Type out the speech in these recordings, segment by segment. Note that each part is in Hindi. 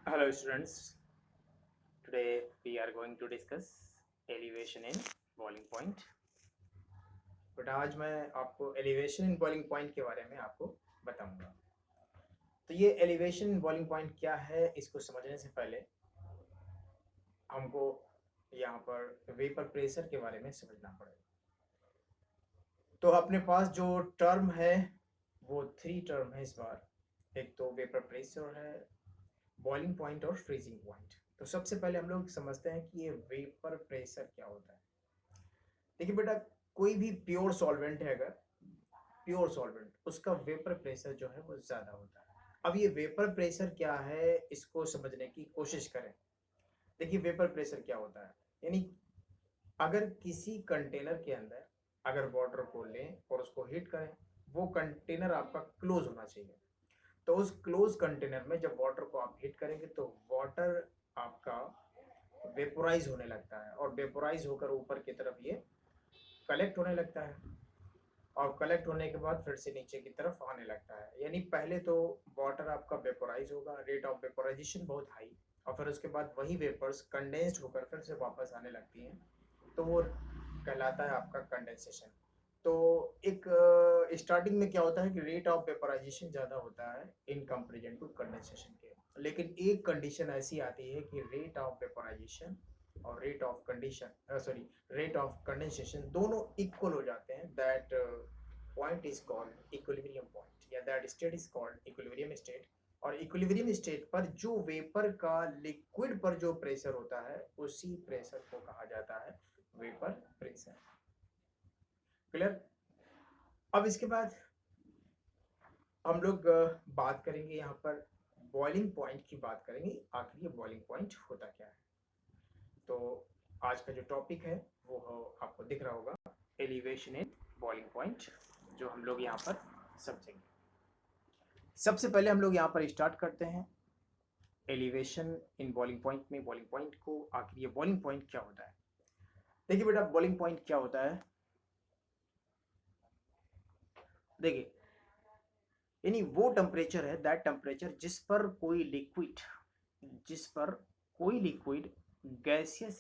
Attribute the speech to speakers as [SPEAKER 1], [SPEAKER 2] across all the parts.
[SPEAKER 1] Hello students, today we are going to discuss elevation in boiling point. But आज मैं आपको एलिवेशन इन बॉइलिंग पॉइंट के बारे में आपको बताऊंगा। तो ये एलिवेशन इन बॉइलिंग पॉइंट क्या है, इसको समझने से पहले हमको यहाँ पर वेपर प्रेशर के बारे में समझना पड़ेगा। तो अपने पास जो टर्म है वो 3 टर्म है इस बार। एक तो वेपर प्रेशर है, बॉइलिंग पॉइंट और फ्रीजिंग पॉइंट। तो सबसे पहले हम लोग समझते हैं कि ये वेपर प्रेशर क्या होता है। देखिए बेटा, कोई भी प्योर सॉल्वेंट है, अगर प्योर सॉल्वेंट उसका वेपर प्रेशर जो है वो ज़्यादा होता है। अब ये वेपर प्रेशर क्या है, इसको समझने की कोशिश करें। देखिए वेपर प्रेशर क्या होता है, यानी अगर किसी कंटेनर के अंदर अगर वाटर को लें और उसको हीट करें, वो कंटेनर आपका क्लोज होना चाहिए। तो उस क्लोज कंटेनर में जब वाटर को आप हीट करेंगे तो वाटर आपका वेपोराइज होने लगता है और वेपोराइज होकर ऊपर की तरफ ये कलेक्ट होने लगता है और कलेक्ट होने के बाद फिर से नीचे की तरफ आने लगता है। यानी पहले तो वाटर आपका वेपोराइज होगा, रेट ऑफ वेपोराइजेशन बहुत हाई, और फिर उसके बाद वही वेपर्स कंडेंस्ड होकर फिर से वापस आने लगती हैं, तो वो कहलाता है आपका कंडेंसेशन। तो एक स्टार्टिंग में क्या होता है कि रेट ऑफ वेपोराइजेशन ज़्यादा होता है इन कंपेरिजन टू कंडेंसेशन के, लेकिन एक कंडीशन ऐसी आती है कि रेट ऑफ वेपोराइजेशन और रेट ऑफ कंडेंसेशन दोनों इक्वल हो जाते हैं। That point is called equilibrium point, या that state is called equilibrium state. और इक्विलिब्रियम स्टेट पर जो वेपर का लिक्विड पर जो प्रेशर होता है उसी प्रेशर को कहा जाता है वेपर प्रेशर। क्लियर? अब इसके बाद हम लोग बात करेंगे यहाँ पर बॉइलिंग पॉइंट की बात करेंगे, आखिर ये बॉइलिंग पॉइंट होता क्या है। तो आज का जो टॉपिक है वो आपको दिख रहा होगा, एलिवेशन इन बॉइलिंग पॉइंट, जो हम लोग यहाँ पर समझेंगे। सबसे पहले हम लोग यहाँ पर स्टार्ट करते हैं एलिवेशन इन बॉइलिंग पॉइंट में, बॉइलिंग पॉइंट को। आखिर ये बॉइलिंग पॉइंट क्या होता है? देखिए बेटा, बॉइलिंग पॉइंट क्या होता है, देखिए यानी वो टेम्परेचर है, दैट टेम्परेचर जिस पर कोई लिक्विड गैसियस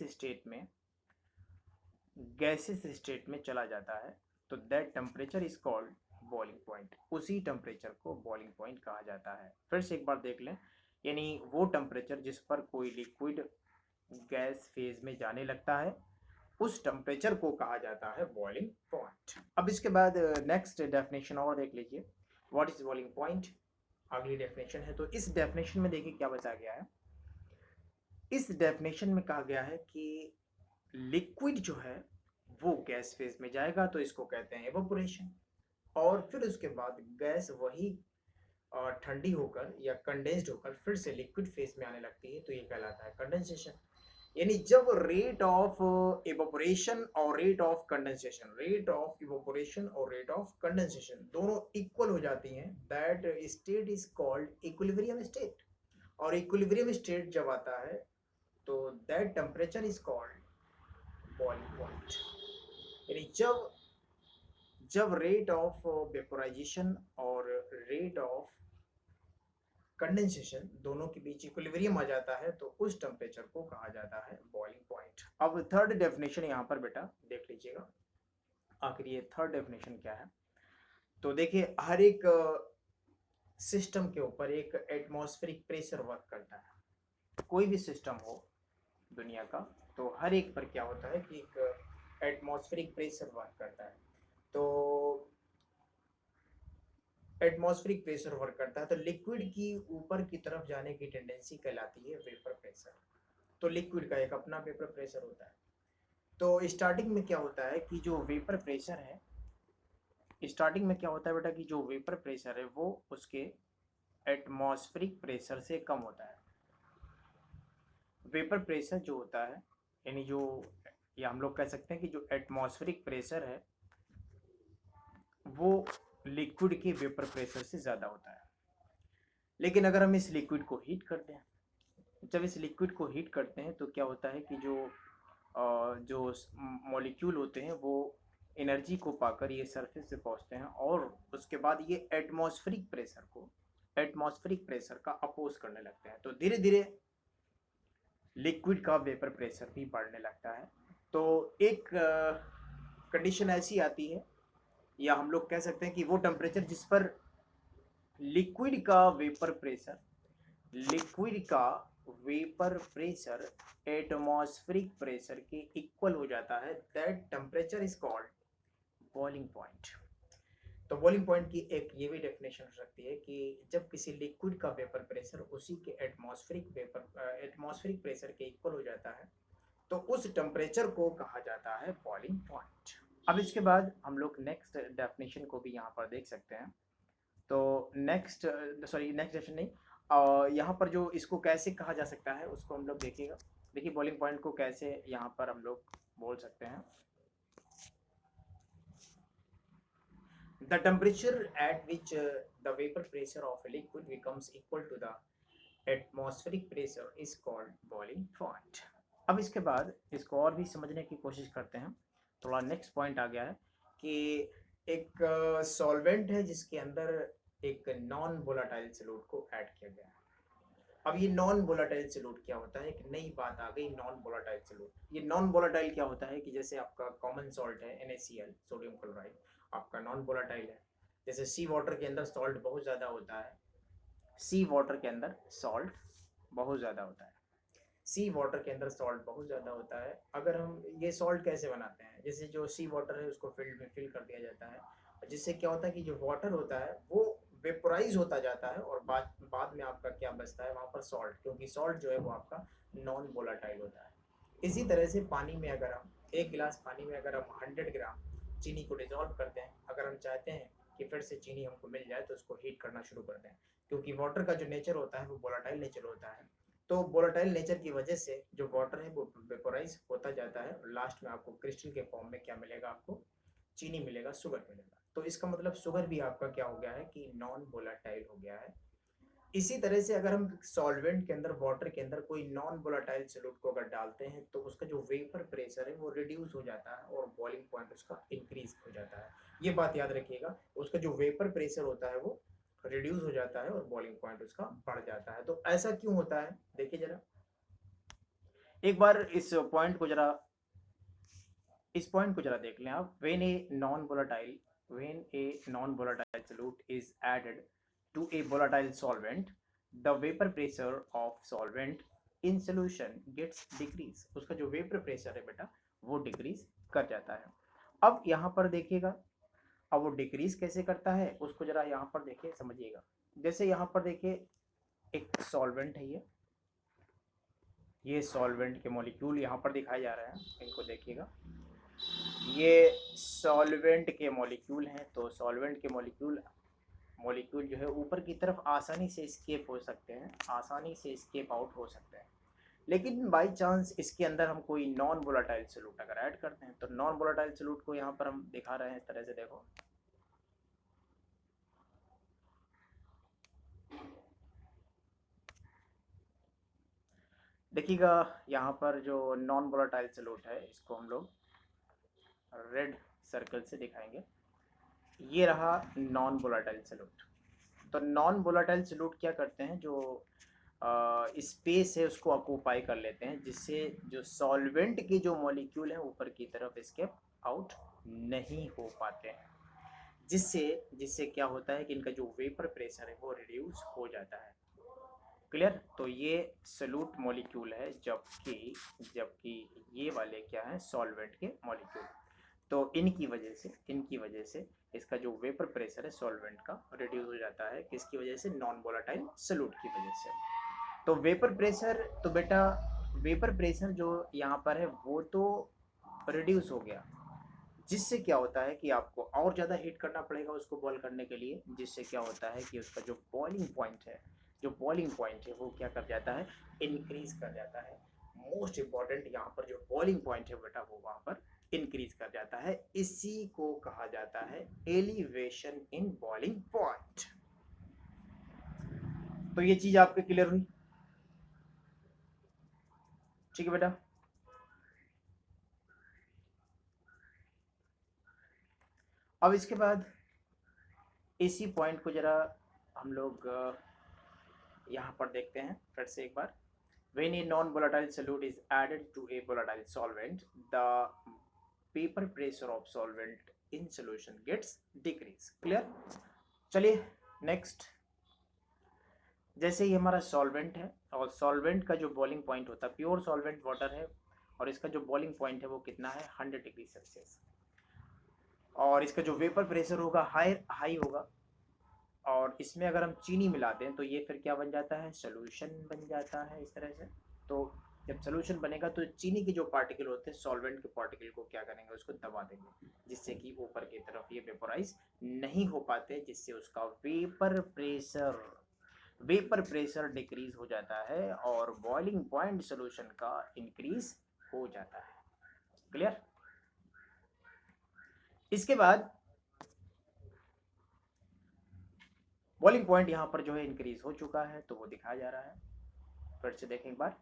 [SPEAKER 1] स्टेट में चला जाता है, तो that temperature is called boiling point. उसी टेम्परेचर को बॉइलिंग पॉइंट कहा जाता है। फिर से एक बार देख लें, यानी वो टेम्परेचर जिस पर कोई लिक्विड गैस फेज में जाने लगता है, उस टेम्परेचर को कहा जाता है बॉइलिंग पॉइंट। अब इसके बाद नेक्स्ट डेफिनेशन और देख लीजिए, व्हाट इज बॉइलिंग पॉइंट। अगली डेफिनेशन है, तो इस डेफिनेशन में देखिए क्या बताया गया है। इस डेफिनेशन में कहा गया है कि लिक्विड जो है वो गैस फेज में जाएगा तो इसको कहते हैं एवापोरेशन, और फिर उसके बाद गैस वही ठंडी होकर या कंडेंस्ड होकर फिर से लिक्विड फेज में आने लगती है, तो ये कहलाता है कंडेंसेशन। यानी जब रेट ऑफ इवेपोरेशन और रेट ऑफ कंडेंसेशन दोनों इक्वल हो जाती हैं, that state is called equilibrium state. और इक्विलिब्रियम स्टेट जब आता है तो that temperature is called boiling point. यानी जब जब रेट ऑफ वेपोराइजेशन और रेट ऑफ कंडेंसेशन दोनों के बीच इक्विलिब्रियम आ जाता है, तो उस टेम्परेचर को कहा जाता है बॉइलिंग पॉइंट। अब थर्ड डेफिनेशन यहाँ पर बेटा देख लीजिएगा, आखिर ये थर्ड डेफिनेशन क्या है। तो देखिए, हर एक सिस्टम के ऊपर एक एटमॉस्फेरिक प्रेशर वर्क करता है। कोई भी सिस्टम हो दुनिया का, तो हर एक पर क्या होता है कि एक एटमॉस्फेरिक प्रेशर वर्क करता है। तो एटमॉस्फेरिक प्रेशर वर्क करता है, तो लिक्विड की ऊपर की तरफ जाने की टेंडेंसी कहलाती है वेपर प्रेशर। तो लिक्विड का एक अपना वेपर प्रेशर होता है। तो स्टार्टिंग में क्या होता है कि जो वेपर प्रेशर है, स्टार्टिंग में क्या होता है बेटा कि जो वेपर प्रेशर है वो उसके एटमॉस्फेरिक प्रेशर से कम होता है। वेपर प्रेशर जो होता है, यानी जो, या हम लोग कह सकते हैं कि जो एटमॉस्फेरिक प्रेशर है वो लिक्विड के वेपर प्रेशर से ज़्यादा होता है। लेकिन अगर हम इस लिक्विड को हीट करते हैं, जब इस लिक्विड को हीट करते हैं तो क्या होता है कि जो मॉलिक्यूल होते हैं वो एनर्जी को पाकर ये सरफेस से पहुंचते हैं, और उसके बाद ये एटमॉस्फेरिक प्रेशर को एटमॉस्फेरिक प्रेशर का अपोज करने लगते हैं, तो धीरे धीरे लिक्विड का वेपर प्रेशर भी बढ़ने लगता है। तो एक कंडीशन ऐसी आती है, या हम लोग कह सकते हैं कि वो टेम्परेचर जिस पर लिक्विड का वेपर प्रेशर एटमॉस्फेरिक प्रेशर के इक्वल हो जाता है, that temperature is called boiling point. तो बॉइलिंग पॉइंट की एक ये भी डेफिनेशन हो सकती है कि जब किसी लिक्विड का वेपर प्रेशर उसी के एटमॉस्फेरिक प्रेशर के इक्वल हो जाता है, तो उस टेम्परेचर को कहा जाता है बॉइलिंग पॉइंट। अब इसके बाद हम लोग नेक्स्ट डेफिनेशन को भी यहाँ पर देख सकते हैं। तो नेक्स्ट डेफिनेशन नहीं, यहाँ पर जो इसको कैसे कहा जा सकता है उसको हम लोग देखिएगा। देखिए बॉइलिंग पॉइंट को कैसे यहाँ पर हम लोग बोल सकते हैं। The temperature at which the vapor pressure of a liquid becomes equal to the atmospheric pressure is called boiling point। अब इसके बाद इसको और भी समझने की कोशिश करते हैं। थोड़ा नेक्स्ट पॉइंट आ गया है कि एक सॉल्वेंट है जिसके अंदर एक नॉन वोलाटाइल सॉल्यूट को ऐड किया गया है। अब ये नॉन वोलाटाइल सॉल्यूट क्या होता है, एक नई बात आ गई, नॉन वोलाटाइल सॉल्यूट। ये नॉन वोलाटाइल क्या होता है कि जैसे आपका कॉमन सॉल्ट है NaCl, सोडियम क्लोराइड, आपका नॉन वोलाटाइल है। जैसे सी वाटर के अंदर सॉल्ट बहुत ज़्यादा होता है, सी वाटर के अंदर सॉल्ट बहुत ज़्यादा होता है, सी वाटर के अंदर सॉल्ट बहुत ज़्यादा होता है। अगर हम ये सॉल्ट कैसे बनाते हैं, जैसे जो सी वाटर है उसको फील्ड में फिल कर दिया जाता है, जिससे क्या होता है कि जो वाटर होता है वो वेपोराइज होता जाता है, और बाद में आपका क्या बचता है वहाँ पर सॉल्ट, क्योंकि सॉल्ट जो है वो आपका नॉन वोलाटाइल होता है। इसी तरह से पानी में अगर हम एक गिलास पानी में अगर हम 100 ग्राम चीनी को डिजोल्व करते हैं, अगर हम चाहते हैं कि फिर से चीनी हमको मिल जाए तो उसको हीट करना शुरू करते हैं, क्योंकि वाटर का जो नेचर होता है वो वोलाटाइल नेचर होता है। तो वोलाटाइल नेचर की वजह से जो वाटर है वो वेपोराइज होता जाता है, और लास्ट में आपको क्रिस्टल के फॉर्म में क्या मिलेगा, आपको चीनी मिलेगा, शुगर मिलेगा। तो इसका मतलब शुगर भी आपका क्या हो गया है कि नॉन वोलाटाइल हो गया है। इसी तरह से अगर हम सॉल्वेंट के अंदर, वाटर के अंदर कोई नॉन वोलाटाइल सॉल्यूट को अगर डालते हैं तो उसका जो वेपर प्रेशर है वो रिड्यूस हो जाता है और बॉइलिंग पॉइंट उसका इंक्रीज हो जाता है। ये बात याद रखिएगा, उसका जो वेपर प्रेशर होता है वो रिड्यूस हो जाता है और बॉइलिंग पॉइंट उसका बढ़ जाता है। तो ऐसा क्यों होता है, देखिए जरा एक बार इस पॉइंट को जरा देख लें आप। When a non volatile solute is added to a volatile solvent, the vapour pressure of solvent in solution gets decrease. उसका जो वेपर प्रेशर है बेटा वो डिक्रीज कर जाता है। अब यहाँ पर देखिएगा, अब वो डिक्रीज कैसे करता है उसको जरा यहाँ पर देखिए, समझिएगा। जैसे यहाँ पर देखिए एक सॉल्वेंट है, ये सॉल्वेंट के मॉलिक्यूल यहाँ पर दिखाए जा रहे हैं, इनको देखिएगा। ये सॉल्वेंट के मॉलिक्यूल हैं, तो सॉल्वेंट के मॉलिक्यूल जो है ऊपर की तरफ आसानी से स्केप हो सकते हैं, आसानी से स्केप आउट हो सकते हैं। लेकिन बाई चांस इसके अंदर हम कोई नॉन वोलाटाइल सॉल्यूट अगर ऐड करते हैं, तो नॉन वोलाटाइल सॉल्यूट को यहाँ पर हम दिखा रहे हैं इस तरह से, देखो देखिएगा यहाँ पर जो नॉन वोलाटाइल सॉल्यूट है इसको हम लोग रेड सर्कल से दिखाएंगे। ये रहा नॉन वोलाटाइल सॉल्यूट। तो नॉन वोलाटाइल सॉल्यूट क्या करते हैं, जो स्पेस है उसको ऑक्यूपाई कर लेते हैं, जिससे जो सॉल्वेंट के जो मॉलिक्यूल हैं ऊपर की तरफ एस्केप आउट नहीं हो पाते हैं, जिससे जिससे क्या होता है कि इनका जो वेपर प्रेशर है वो रिड्यूस हो जाता है। क्लियर। तो ये सॉल्यूट मॉलिक्यूल है, जबकि ये वाले क्या हैं, सॉल्वेंट के मॉलिक्यूल। तो इनकी वजह से इसका जो वेपर प्रेशर है सॉल्वेंट का रिड्यूस हो जाता है, किसकी वजह से, नॉन वोलाटाइल सॉल्यूट की वजह से। तो वेपर प्रेशर, तो बेटा वेपर प्रेशर जो यहाँ पर है वो तो रिड्यूस हो गया, जिससे क्या होता है कि आपको और ज़्यादा हीट करना पड़ेगा उसको बॉयल करने के लिए, जिससे क्या होता है कि उसका जो बॉइलिंग पॉइंट है वो क्या कर जाता है, इंक्रीज कर जाता है। मोस्ट इंपॉर्टेंट यहाँ पर जो बॉइलिंग पॉइंट है बेटा वो वहाँ पर इंक्रीज कर जाता है। इसी को कहा जाता है एलिवेशन इन बॉइलिंग पॉइंट। तो ये चीज आपके क्लियर हुई, ठीक है बेटा। अब इसके बाद इसी पॉइंट को जरा हम लोग यहाँ पर देखते हैं फिर से एक बार, when a non-volatile solute is added to a volatile solvent, the vapor pressure of solvent in solution gets decrease. Clear? चलिए नेक्स्ट, जैसे ही हमारा सॉल्वेंट है और सॉल्वेंट का जो बॉइलिंग पॉइंट होता है, प्योर सॉल्वेंट वाटर है और इसका जो बॉइलिंग पॉइंट है वो कितना है 100 डिग्री सेल्सियस, और इसका जो वेपर प्रेशर होगा हाई होगा, और इसमें अगर हम चीनी मिलाते हैं तो ये फिर क्या बन जाता है, सोल्यूशन बन जाता है इस तरह से। तो जब सोल्यूशन बनेगा तो चीनी के जो पार्टिकल होते हैं सॉल्वेंट के पार्टिकल को क्या करेंगे, उसको दबा देंगे, जिससे कि ऊपर की तरफ ये वेपोराइज नहीं हो पाते, जिससे उसका वेपर प्रेशर डिक्रीज हो जाता है और बॉइलिंग पॉइंट सोल्यूशन का इंक्रीज हो जाता है। क्लियर? इसके बाद बॉइलिंग पॉइंट यहाँ पर जो है इंक्रीज हो चुका है, तो वो दिखाया जा रहा है। फिर से देखें एक बार,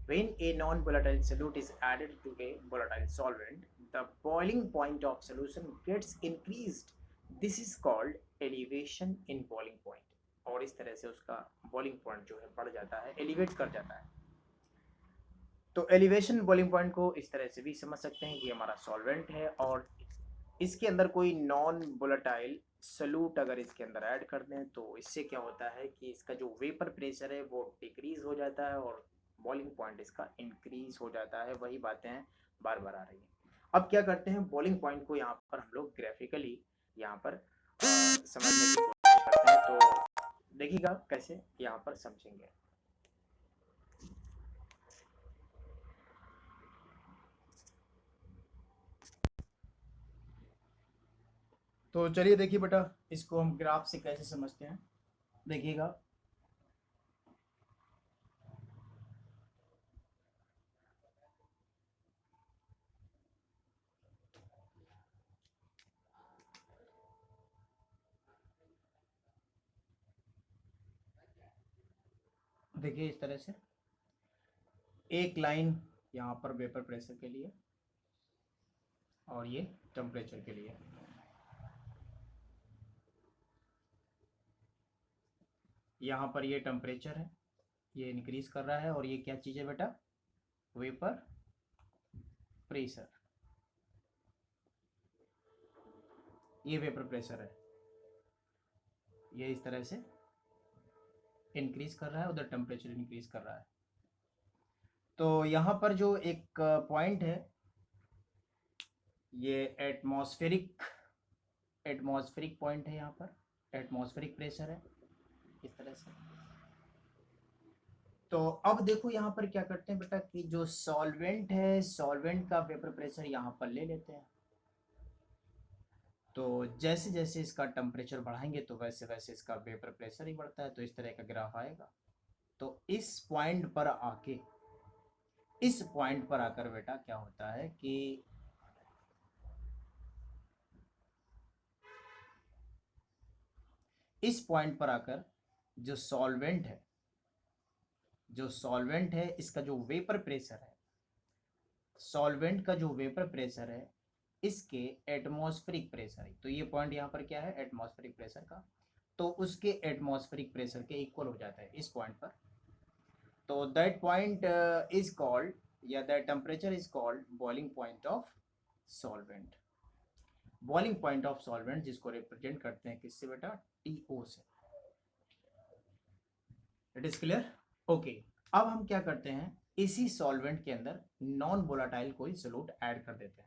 [SPEAKER 1] when a non-volatile solute is added to a volatile solvent, the boiling point of solution gets increased. This is called elevation in boiling point. और इस तरह से उसका बॉइलिंग पॉइंट जो है बढ़ जाता है, एलिवेट कर जाता है। तो एलिवेशन बॉइलिंग पॉइंट को इस तरह से भी समझ सकते हैं कि हमारा सॉल्वेंट है और इसके अंदर कोई नॉन वोलेटाइल सल्यूट अगर इसके अंदर ऐड कर दें तो इससे क्या होता है कि इसका जो वेपर प्रेशर है वो डिक्रीज हो जाता है और बॉइलिंग पॉइंट इसका इंक्रीज हो जाता है। वही बातें बार बार आ रही हैं। अब क्या करते हैं, बॉइलिंग पॉइंट को यहाँ पर हम लोग ग्राफिकली यहाँ पर समझने की कोशिश करते हैं। तो देखिएगा कैसे यहाँ पर समझेंगे। तो चलिए देखिए बेटा, इसको हम ग्राफ से कैसे समझते हैं, देखिएगा। देखिए इस तरह से एक लाइन यहाँ पर वेपर प्रेशर के लिए और ये टेम्परेचर के लिए। यहाँ पर ये टेम्परेचर है, ये इंक्रीज कर रहा है, और ये क्या चीज़ है बेटा, वेपर प्रेशर। ये वेपर प्रेशर है, ये इस तरह से इंक्रीज कर रहा है, उधर टेम्परेचर इंक्रीज कर रहा है। तो यहाँ पर जो एक पॉइंट है, ये एटमॉस्फेरिक पॉइंट है, यहाँ पर एटमॉस्फेरिक प्रेशर है इस तरह से। तो अब देखो यहाँ पर क्या करते हैं बेटा कि जो सॉल्वेंट है, सॉल्वेंट का वेपर प्रेशर यहाँ पर ले लेते हैं। तो जैसे जैसे इसका टेम्परेचर बढ़ाएंगे तो वैसे वैसे इसका वेपर प्रेशर ही बढ़ता है। तो इस तरह का ग्राफ आएगा। तो इस पॉइंट पर आकर बेटा क्या होता है कि इस पॉइंट पर आकर जो सॉल्वेंट है इसका जो वेपर प्रेशर है, सॉल्वेंट का जो वेपर प्रेशर है इसके एटमॉस्फेरिक प्रेशर है। तो ये पॉइंट यहाँ पर क्या है, एटमॉस्फेरिक प्रेशर का। तो उसके एटमॉस्फेरिक प्रेशर के इक्वल हो जाता है इस पॉइंट पर। तो दैट पॉइंट इज कॉल्ड, या that temperature is called boiling point of solvent. Boiling point of solvent जिसको रिप्रेजेंट करते हैं किससे बेटा, टीओ से। It is clear? ओके। अब हम क्या करते हैं, इसी सॉल्वेंट के अंदर नॉन वोलाटाइल कोई सॉल्यूट ऐड कर देते हैं।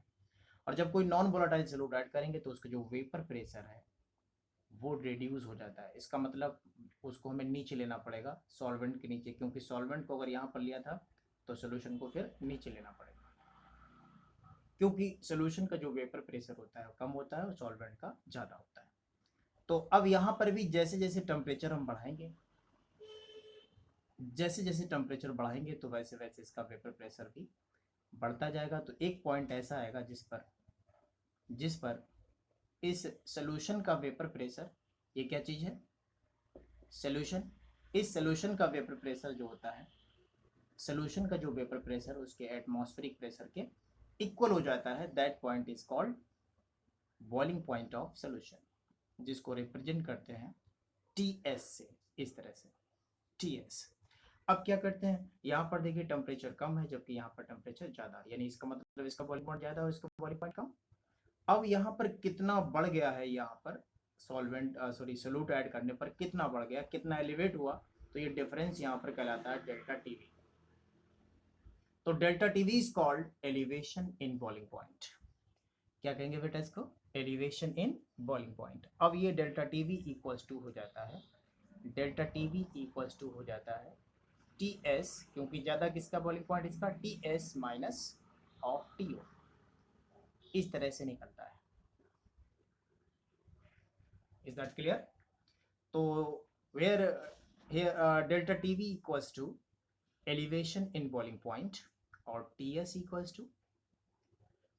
[SPEAKER 1] और जब कोई नॉन वोलाटाइल सॉल्यूट ऐड करेंगे तो उसका जो वेपर प्रेशर है वो रिड्यूस हो जाता है। इसका मतलब उसको हमें नीचे लेना पड़ेगा, सॉल्वेंट के नीचे, क्योंकि सॉल्वेंट को अगर यहाँ पर लिया था तो सोल्यूशन को फिर नीचे लेना पड़ेगा, क्योंकि सोल्यूशन का जो वेपर प्रेशर होता है कम होता है और सॉल्वेंट का ज़्यादा होता है। तो अब यहाँ पर भी जैसे जैसे टेम्परेचर हम बढ़ाएंगे, तो वैसे वैसे इसका वेपर प्रेशर भी बढ़ता जाएगा। तो एक पॉइंट ऐसा आएगा जिस पर इस सोल्यूशन का वेपर प्रेशर, ये क्या चीज़ है, सोल्यूशन, इस सोल्यूशन का वेपर प्रेशर जो होता है, सोल्यूशन का जो वेपर प्रेशर उसके एटमॉस्फेरिक प्रेशर के इक्वल हो जाता है। That point is called boiling point of solution, जिसको रिप्रेजेंट करते हैं टीएस से, इस तरह से। Ts। अब क्या करते हैं, यहाँ पर देखिए टेम्परेचर कम है जबकि यहाँ पर टेम्परेचर ज़्यादा है, यानी इसका मतलब इसका बॉइलिंग पॉइंट ज़्यादा और इसका बॉइलिंग पॉइंट कम। अब यहाँ पर कितना बढ़ गया है, यहाँ पर सॉल्वेंट सोल्यूट ऐड करने पर कितना बढ़ गया, कितना एलिवेट हुआ, तो ये डिफरेंस यहाँ पर कहलाता है डेल्टा टीवी। तो delta TV is called elevation in boiling point. क्या कहेंगे बेटा इसको, एलिवेशन इन बॉइलिंग पॉइंट। अब ये डेल्टा टीवी इक्वल्स टू हो जाता है, डेल्टा टीवी इक्वल्स टू हो जाता है टी एस, क्योंकि ज़्यादा किसका बॉइलिंग पॉइंट इसका, T S minus of T O, इस तरह से निकलता है। Is that clear? तो where here delta TV equals to elevation in boiling point or TS equals to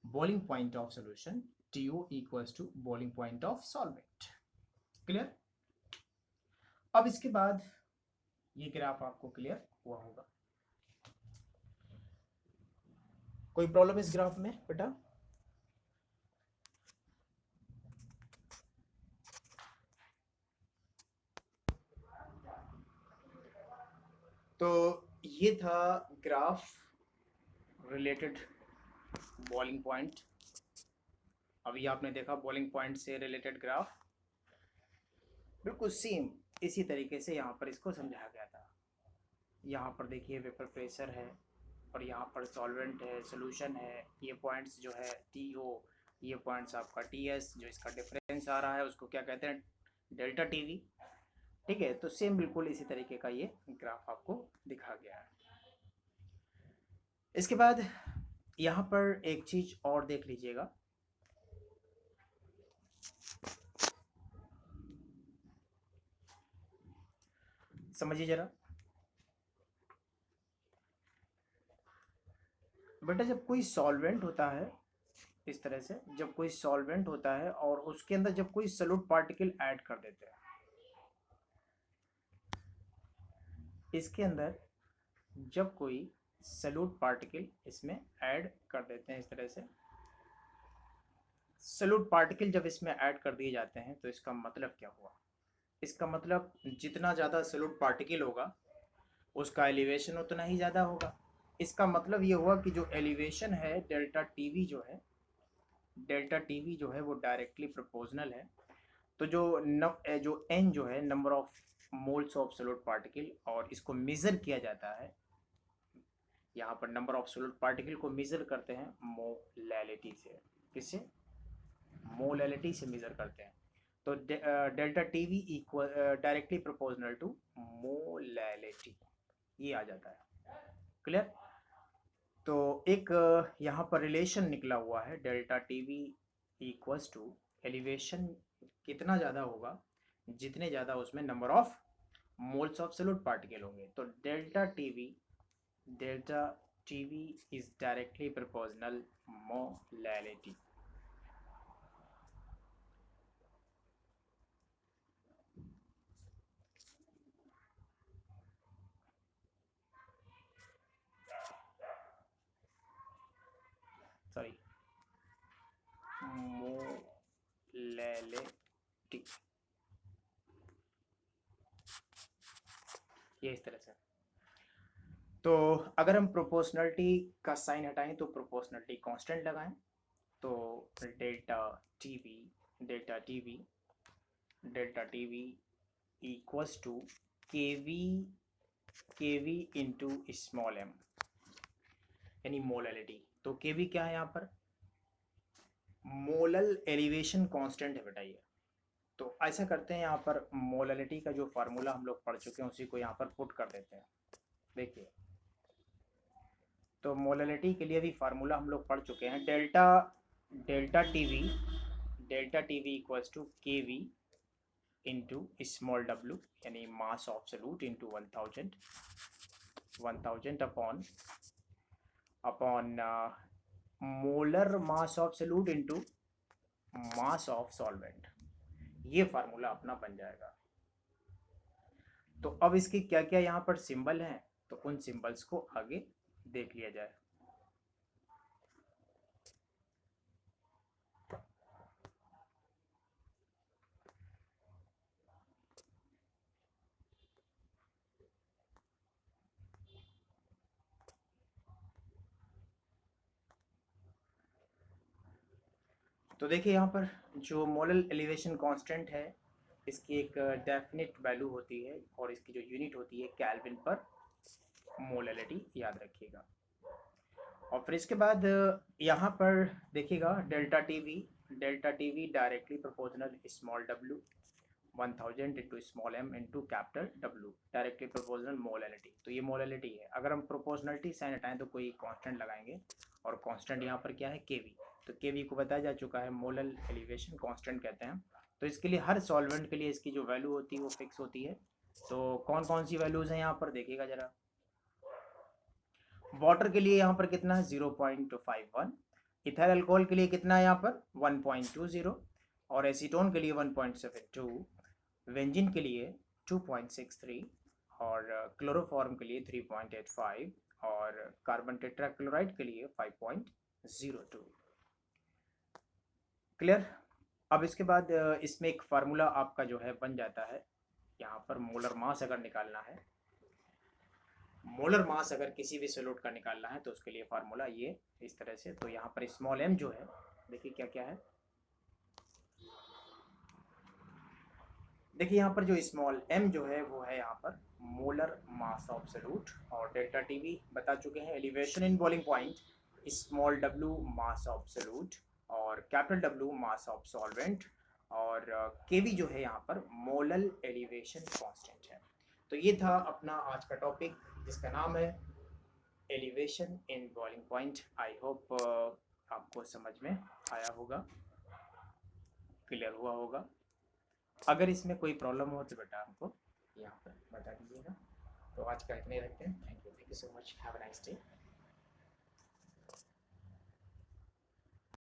[SPEAKER 1] boiling point of solution, TO equals to boiling point of solvent। Clear? अब इसके बाद ये ग्राफ आपको क्लियर हुआ होगा। कोई प्रॉब्लम इस ग्राफ में बेटा? तो ये था ग्राफ रिलेटेड बॉइलिंग पॉइंट। अभी आपने देखा बॉइलिंग पॉइंट से रिलेटेड ग्राफ, बिल्कुल सेम इसी तरीके से यहाँ पर इसको समझाया गया था। यहाँ पर देखिए वेपर प्रेशर है और यहाँ पर सॉल्वेंट है, सोल्यूशन है, ये पॉइंट्स जो है टी ओ, ये पॉइंट्स आपका टी एस, जो इसका डिफरेंस आ रहा है उसको क्या कहते हैं, डेल्टा टी वी। ठीक है, तो सेम बिल्कुल इसी तरीके का ये ग्राफ आपको दिखा गया है। इसके बाद यहाँ पर एक चीज और देख लीजिएगा, समझिए जरा बेटा, जब कोई सॉल्वेंट होता है इस तरह से, जब कोई सॉल्वेंट होता है और उसके अंदर जब कोई सॉल्यूट पार्टिकल ऐड कर देते हैं, इसके अंदर जब कोई सॉल्यूट पार्टिकल इसमें ऐड कर देते हैं, इस तरह से सॉल्यूट पार्टिकल जब इसमें ऐड कर दिए जाते हैं, तो इसका मतलब क्या हुआ, इसका मतलब जितना ज़्यादा सॉल्यूट पार्टिकल होगा उसका एलिवेशन उतना ही ज़्यादा होगा। इसका मतलब ये हुआ कि जो एलिवेशन है डेल्टा टीवी जो है, डेल्टा टीवी जो है वो डायरेक्टली प्रोपोर्शनल है। तो जो एन जो है number of moles of solute particle, और इसको मेज़र किया जाता है, यहाँ पर नंबर ऑफ सॉल्यूट पार्टिकल को मेज़र करते हैं मोलैलिटी से। किससे? मोलैलिटी से मेज़र करते हैं। तो delta TV equal directly proportional to molality, ये आ जाता है। क्लियर? तो एक यहाँ पर रिलेशन निकला हुआ है, delta TV equals to elevation कितना ज़्यादा होगा, जितने ज़्यादा उसमें number of moles of solute particle होंगे। तो delta TV is directly proportional molality. Sorry, molality, ये इस तरह से। तो अगर हम प्रोपोर्शनलिटी का साइन हटाएं तो प्रोपोर्शनलिटी कांस्टेंट लगाएं, तो delta TV equals to KV into small M, यानी मोलैलिटी। तो केवी क्या है यहाँ पर, मोलल एलिवेशन कांस्टेंट है बेटा ये। तो ऐसा करते हैं, यहाँ पर मोलैलिटी का जो फार्मूला हम लोग पढ़ चुके हैं उसी को यहाँ पर पुट कर देते हैं। देखिए, तो मोलैलिटी के लिए भी फार्मूला हम लोग पढ़ चुके हैं, delta TV equals to KV into small W, यानी mass of solute into 1000 upon molar mass of solute into mass of solvent. ये फार्मूला अपना बन जाएगा। तो अब इसके क्या क्या यहाँ पर सिंबल हैं, तो उन सिंबल्स को आगे देख लिया जाए। तो देखिए यहाँ पर जो मोलल एलिवेशन कांस्टेंट है, इसकी एक डेफिनेट वैल्यू होती है और इसकी जो यूनिट होती है केल्विन पर मोलैलिटी, याद रखिएगा। और फिर इसके बाद यहाँ पर देखिएगा delta T V directly proportional small w 1000 into small m into capital W, directly proportional molality. तो ये मोलैलिटी है। अगर हम प्रोपोर्शनलिटी साइन हटाएं तो कोई कांस्टेंट लगाएंगे और कांस्टेंट यहाँ पर क्या है, केवी। तो केवी को बताया जा चुका है, मोलल एलिवेशन कांस्टेंट कहते हैं। तो इसके लिए हर सॉल्वेंट के लिए इसकी जो वैल्यू होती है वो फिक्स होती है। तो कौन कौन सी वैल्यूज हैं यहाँ पर देखिएगा जरा। वाटर के लिए यहाँ पर कितना है 0.51, इथाइल अल्कोहल के लिए कितना है यहाँ पर 1.20 और एसीटोन के लिए 1.72, वेंजिन के लिए 2.63 और क्लोरोफॉर्म के लिए 3.85 और कार्बन टेट्राक्लोराइड के लिए 5.02। क्लियर। अब इसके बाद इसमें एक फार्मूला आपका जो है बन जाता है। यहाँ पर मोलर मास अगर निकालना है, मोलर मास अगर किसी भी सॉल्यूट का निकालना है तो उसके लिए फार्मूला ये इस तरह से। तो यहाँ पर स्मॉल m जो है, देखिए क्या क्या है, देखिए यहाँ पर जो स्मॉल m जो है वो है यहाँ पर मोलर मास ऑफ सॉल्यूट। और डेल्टा टीवी बता चुके हैं, elevation in boiling point, small w mass of solute और capital W mass of solvent और kV जो है यहाँ पर मोलल एलिवेशन कांस्टेंट है। तो ये था अपना आज का टॉपिक जिसका नाम है elevation in boiling point. I hope आपको समझ में आया होगा, क्लियर हुआ होगा। अगर इसमें कोई प्रॉब्लम हो तो बेटा हमको यहाँ पर बता दीजिएगा। तो आज का इतने रखते हैं। Thank you so much, have a nice day.